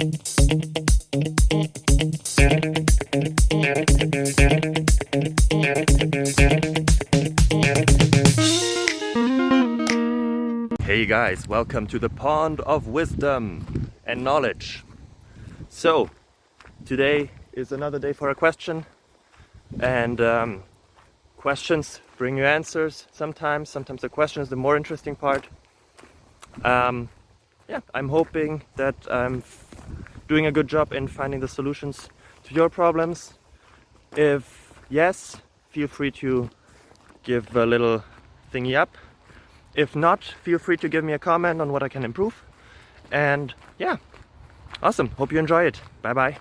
Hey guys, welcome to the pond of wisdom and knowledge. So, today is another day for a question, and questions bring you answers sometimes the question is the more interesting part. I'm hoping that I'm doing a good job in finding the solutions to your problems. If yes, feel free to give a little thingy up. If not, feel free to give me a comment on what I can improve. And yeah, awesome. Hope you enjoy it. Bye bye.